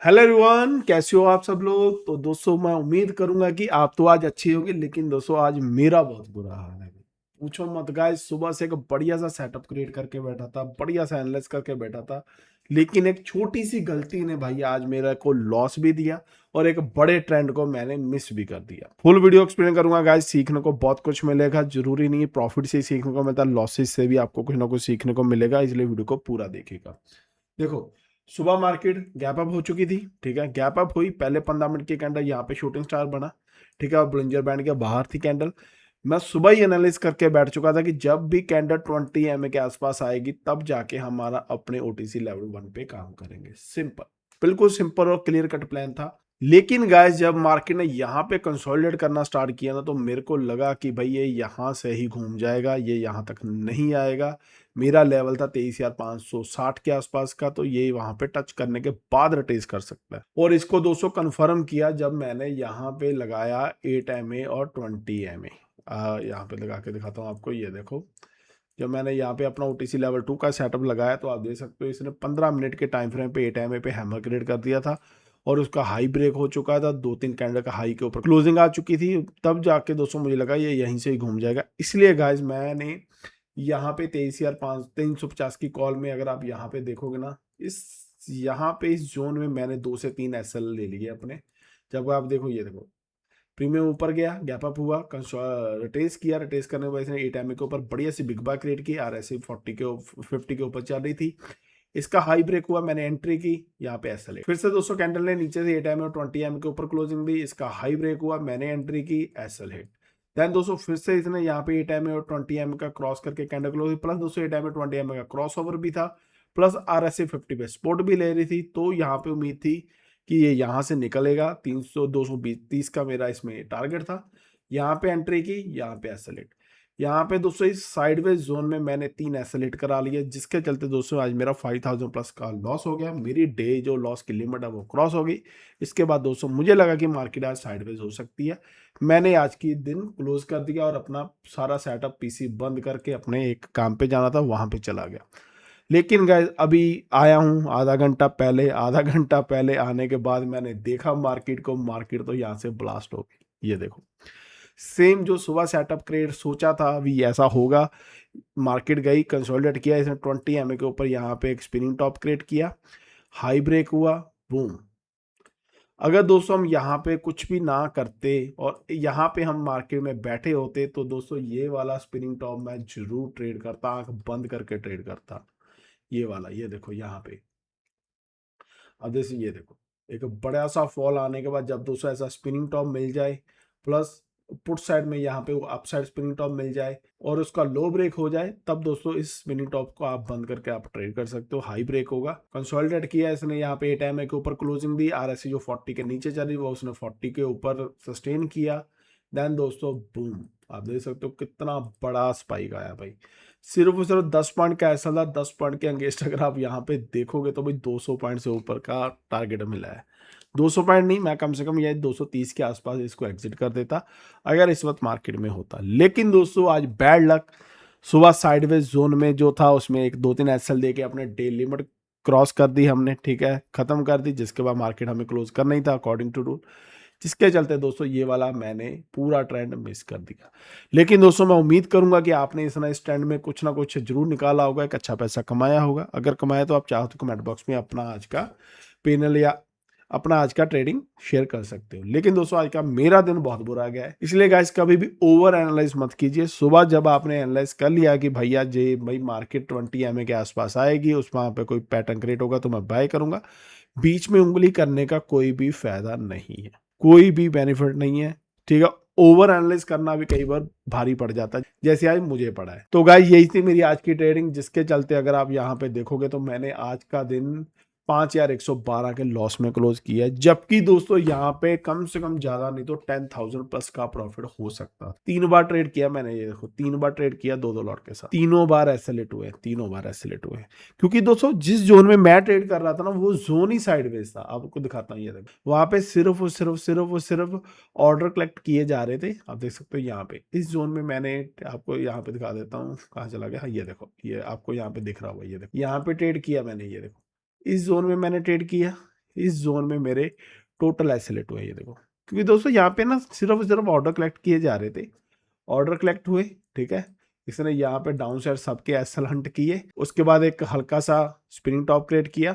Hello everyone, कैसे हो आप सब लोग। तो दोस्तों मैं उम्मीद करूंगा कि आप तो आज अच्छी होगी, लेकिन दोस्तों आज मेरा बहुत बुरा हाल है। पूछो मत गाइस, सुबह से एक बढ़िया सा सेटअप क्रिएट करके बैठा था, बढ़िया सा एनालाइज करके बैठा था, लेकिन एक छोटी सी गलती ने भाई आज मेरे को लॉस भी दिया और एक बड़े ट्रेंड को मैंने मिस भी कर दिया। फुल वीडियो एक्सप्लेन करूंगा गाइस, सीखने को बहुत कुछ मिलेगा। जरूरी नहीं है प्रॉफिट से ही सीखने को मिलता, लॉसेस से भी आपको कुछ ना कुछ सीखने को मिलेगा, इसलिए वीडियो को पूरा देखिएगा। देखो, सुबह मार्केट गैप अप हो चुकी थी, ठीक है। गैप अप हुई, पहले 15 मिनट की कैंडल यहाँ पे शूटिंग स्टार बना, ठीक है, और ब्लिंजर बैंड के बाहर थी कैंडल। मैं सुबह ही एनालिस करके बैठ चुका था कि जब भी कैंडल 20 MA के आसपास आएगी तब जाके हमारा अपने ओटीसी लेवल 1 पे काम करेंगे। सिंपल, बिल्कुल सिंपल और क्लियर कट प्लान था। लेकिन गाइस, जब मार्केट ने यहाँ पे कंसोलिडेट करना स्टार्ट किया ना, तो मेरे को लगा कि भाई ये यहाँ से ही घूम जाएगा, ये यहाँ तक नहीं आएगा। मेरा लेवल था 23,560 के आसपास का, तो ये वहां पे टच करने के बाद रिट्रेस कर सकता है। और इसको दोस्तों कंफर्म किया जब मैंने यहाँ पे लगाया 8 MA और 20 MA। यहाँ पे लगा के दिखाता हूँ आपको, ये देखो। जब मैंने यहाँ पे अपना ओटीसी लेवल 2 का सेटअप लगाया तो आप देख सकते हो इसने 15 मिनट के टाइम फ्रेम पे 8 MA पे हैमर क्रिएट कर दिया था, और उसका हाई ब्रेक हो चुका था, 2-3 कैंडल का हाई के ऊपर क्लोजिंग आ चुकी थी। तब जाके दोस्तों मुझे लगा ये यहीं से ही घूम जाएगा, इसलिए गाइज मैंने यहाँ पे 23,350 की कॉल में, अगर आप यहाँ पे देखोगे ना, इस यहाँ पे इस जोन में मैंने 2 से 3 एसएल ले लिए अपने। जब आप देखो, ये देखो, प्रीमियम ऊपर गया, गैप अप हुआ, रिटेस किया, रिटेस करने के बाद इसने 8 MA के ऊपर बढ़िया सी बिग बार क्रिएट की, RSI 50 के ऊपर चल रही थी। इसका हाई ब्रेक हुआ, मैंने एंट्री की, यहाँ पे एसएल फिर से दोस्तों कैंडल ने नीचे से 8 MA और 20 MA के ऊपर क्लोजिंग दी, इसका हाई ब्रेक हुआ, मैंने एंट्री की, एसएल हिट। देन दोस्तों फिर से इसने यहाँ पे 8 MA और 20 MA का क्रॉस करके कैंडल क्लोज, प्लस दोस्तों 8 MA 20 MA का क्रॉस ओवर भी था, प्लस RSI 50 पे सपोर्ट भी ले रही थी। तो यहाँ पे उम्मीद थी कि ये यहाँ से निकलेगा। 300 220 30 का मेरा इसमें टारगेट था। यहाँ पे एंट्री की, यहाँ पे एसएलेट। यहाँ पे दोस्तों इस साइडवेज जोन में मैंने 3 एसएलेट करा लिए, जिसके चलते दोस्तों आज मेरा 5000 प्लस का लॉस हो गया। मेरी डे जो लॉस की लिमिट है वो क्रॉस हो गई। इसके बाद दोस्तों मुझे लगा कि मार्केट आज साइडवेज हो सकती है। मैंने आज की दिन क्लोज कर दिया और अपना सारा सेटअप पीसी बंद करके अपने एक काम पे जाना था वहां पे चला गया। लेकिन गाइस अभी आया हूँ आधा घंटा पहले आने के बाद मैंने देखा मार्केट को, मार्केट तो यहाँ से ब्लास्ट हो गई। ये देखो, सेम जो सुबह सेटअप क्रिएट सोचा था अभी ऐसा होगा। मार्केट गई, कंसोलिडेट किया, इसने 20 MA के ऊपर यहाँ पे एक स्पिनिंग टॉप क्रिएट किया, हाई ब्रेक हुआ, बूम। अगर दोस्तों हम यहाँ पे कुछ भी ना करते और यहाँ पे हम मार्केट में बैठे होते, तो दोस्तों ये वाला स्पिनिंग टॉप मैं जरूर ट्रेड करता, आंख बंद करके ट्रेड करता। ये वाला, ये देखो यहाँ पे। अब जैसे ये देखो, एक बड़ा सा फॉल आने के बाद जब दोस्तों ऐसा स्पिनिंग टॉप मिल जाए, प्लस पुट साइड में यहाँ पे वो अप साइड स्पिनिंग टॉप मिल जाए और उसका लो ब्रेक हो जाए, तब दोस्तों इस स्पिनिंग टॉप को आप बंद करके आप ट्रेड कर सकते हो। हाई ब्रेक होगा, कंसोलिडेट किया इसने, यहाँ पे 8 MA के ऊपर क्लोजिंग दी, RSI जो 40 के नीचे चली वो उसने 40 के ऊपर सस्टेन किया। देन दोस्तों बूम, आप देख सकते हो कितना बड़ा स्पाइक आया भाई। सिर्फ और सिर्फ 10 पॉइंट का ऐसा था, 10 पॉइंट के अगेंस्ट अगर आप यहाँ पे देखोगे तो भाई 200 पॉइंट से ऊपर का टारगेट मिला है। 200 पॉइंट नहीं, मैं कम से कम ये 230 के आसपास इसको एग्जिट कर देता अगर इस वक्त मार्केट में होता। लेकिन दोस्तों आज बैड लक, सुबह साइडवेज जोन में जो था उसमें एक 2-3 एसएल दे के अपने डे लिमिट क्रॉस कर दी हमने, ठीक है, खत्म कर दी, जिसके बाद मार्केट हमें क्लोज करना ही था अकॉर्डिंग टू रूल। जिसके चलते दोस्तों ये वाला मैंने पूरा ट्रेंड मिस कर दिया। लेकिन दोस्तों मैं उम्मीद करूंगा कि आपने इस ट्रेंड में कुछ ना कुछ जरूर निकाला होगा, एक अच्छा पैसा कमाया होगा। अगर कमाया तो आप चाहो तो कमेंट बॉक्स में अपना आज का पैनल या अपना आज का ट्रेडिंग शेयर कर सकते हो। लेकिन दोस्तों आज का मेरा दिन बहुत बुरा गया है, इसलिए गाइस कभी भी ओवर एनालाइज मत कीजिए। सुबह जब आपने एनालाइज कर लिया कि भैया जे भाई मार्केट 20 MA के आसपास आएगी, उस वहां पे कोई पैटर्न क्रिएट होगा तो मैं बाय करूंगा। बीच में उंगली करने का कोई भी फायदा नहीं है, कोई भी बेनिफिट नहीं है, ठीक है। ओवर एनालाइज करना भी कई बार भारी पड़ जाता है, जैसे आज मुझे पड़ा है। तो गाइस यही थी मेरी आज की ट्रेडिंग, जिसके चलते अगर आप यहाँ पे देखोगे तो मैंने आज का दिन 5,112 के लॉस में क्लोज किया है। जबकि दोस्तों यहाँ पे कम से कम ज्यादा नहीं तो 10,000 प्लस का प्रॉफिट हो सकता। 3 बार ट्रेड किया मैंने, ये देखो 3 बार ट्रेड किया 2-2 लॉट के साथ, तीनों बार एसएलएट हुए, तीनों बार एसएलएट हुए। क्योंकि दोस्तों जिस जोन में मैं ट्रेड कर रहा था ना, वो जोन ही साइडवेज था। आपको दिखाता हूँ, ये देखो वहां पे सिर्फ ऑर्डर कलेक्ट किए जा रहे थे। आप देख सकते हो यहाँ पे इस जोन में मैंने, आपको यहाँ पे दिखा देता हूँ कहाँ चला गया। हाँ ये देखो, ये आपको यहाँ पे दिख रहा होगा, ये देखो यहाँ पे ट्रेड किया मैंने, ये देखो इस जोन में मैंने ट्रेड किया, इस जोन में मेरे टोटल ऐसे लेट हुए, ये देखो। क्योंकि दोस्तों यहाँ पे ना सिर्फ ऑर्डर कलेक्ट किए जा रहे थे, ऑर्डर कलेक्ट हुए, ठीक है। इसने यहाँ पे डाउन साइड सबके एसएल हंट किए, उसके बाद एक हल्का सा स्पिनिंग टॉप क्रिएट किया,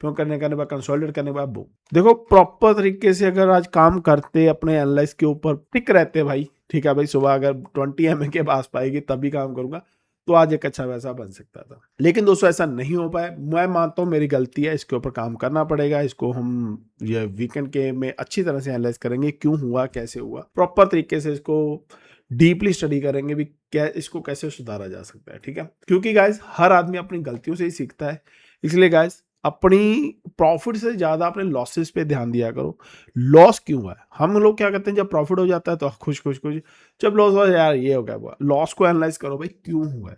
फिर करने के बाद कंसोलिडेट करने के बाद बुक। देखो प्रॉपर तरीके से अगर आज काम करते, अपने एनालाइज के ऊपर टिक रहते भाई, ठीक है भाई, सुबह अगर 20 MA के पास पाएगी तभी काम करूंगा, तो आज एक अच्छा वैसा बन सकता था। लेकिन दोस्तों ऐसा नहीं हो पाया, मैं मानता हूँ मेरी गलती है, इसके ऊपर काम करना पड़ेगा। इसको हम ये वीकेंड के में अच्छी तरह से एनालाइज करेंगे, क्यों हुआ, कैसे हुआ, प्रॉपर तरीके से इसको डीपली स्टडी करेंगे भी, क्या इसको कैसे सुधारा जा सकता है, ठीक है। क्योंकि गाइस हर आदमी अपनी गलतियों से ही सीखता है, इसलिए गाइस अपनी प्रॉफिट से ज्यादा अपने लॉसेस पे ध्यान दिया करो। लॉस क्यों हुआ है, हम लोग क्या करते हैं, जब प्रॉफिट हो जाता है तो खुश खुश खुश, जब लॉस हुआ यार ये हो गया, हुआ लॉस को एनालाइज करो भाई क्यों हुआ है।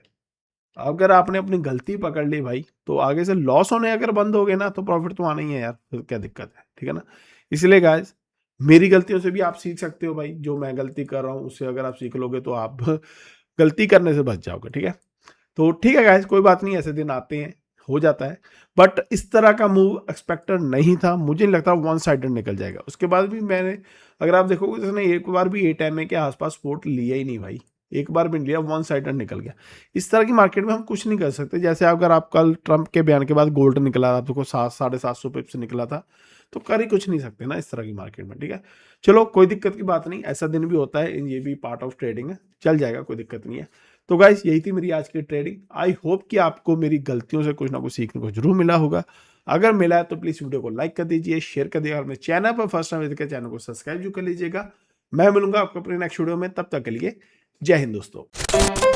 अगर आपने अपनी गलती पकड़ ली भाई, तो आगे से लॉस होने अगर बंद हो गए ना, तो प्रॉफिट तो आना ही है यार, फिर क्या दिक्कत है, ठीक है ना। इसलिए गाइस मेरी गलतियों से भी आप सीख सकते हो भाई, जो मैं गलती कर रहा हूँ उससे अगर आप सीख लोगे तो आप गलती करने से बच जाओगे, ठीक है। तो ठीक है गाइस, कोई बात नहीं, ऐसे दिन आते हैं, हो जाता है। बट इस तरह का मूव एक्सपेक्टेड नहीं था, मुझे नहीं लगता वन साइडेड निकल जाएगा। उसके बाद भी मैंने, अगर आप देखोगे, इसने एक बार भी 8 MA के आसपास सपोर्ट लिया ही नहीं भाई, एक बार भी नहीं लिया, वन साइडेड निकल गया। इस तरह की मार्केट में हम कुछ नहीं कर सकते। जैसे अगर आप कल ट्रंप के बयान के बाद गोल्ड निकला था, आपको 700-750 पिप्स निकला था, तो कर ही कुछ नहीं सकते ना इस तरह की मार्केट में, ठीक है। चलो कोई दिक्कत की बात नहीं, ऐसा दिन भी होता है, ये भी पार्ट ऑफ ट्रेडिंग है, चल जाएगा, कोई दिक्कत नहीं है। तो गाइस यही थी मेरी आज की ट्रेडिंग। आई होप कि आपको मेरी गलतियों से कुछ ना कुछ सीखने को जरूर मिला होगा। अगर मिला है तो प्लीज वीडियो को लाइक कर दीजिए, शेयर कर दीजिएगा, और मेरे चैनल पर फर्स्ट टाइम विजिट कर चैनल को सब्सक्राइब जो कर लीजिएगा। मैं मिलूंगा आपको अपने नेक्स्ट वीडियो में, तब तक के लिए जय हिंद दोस्तों।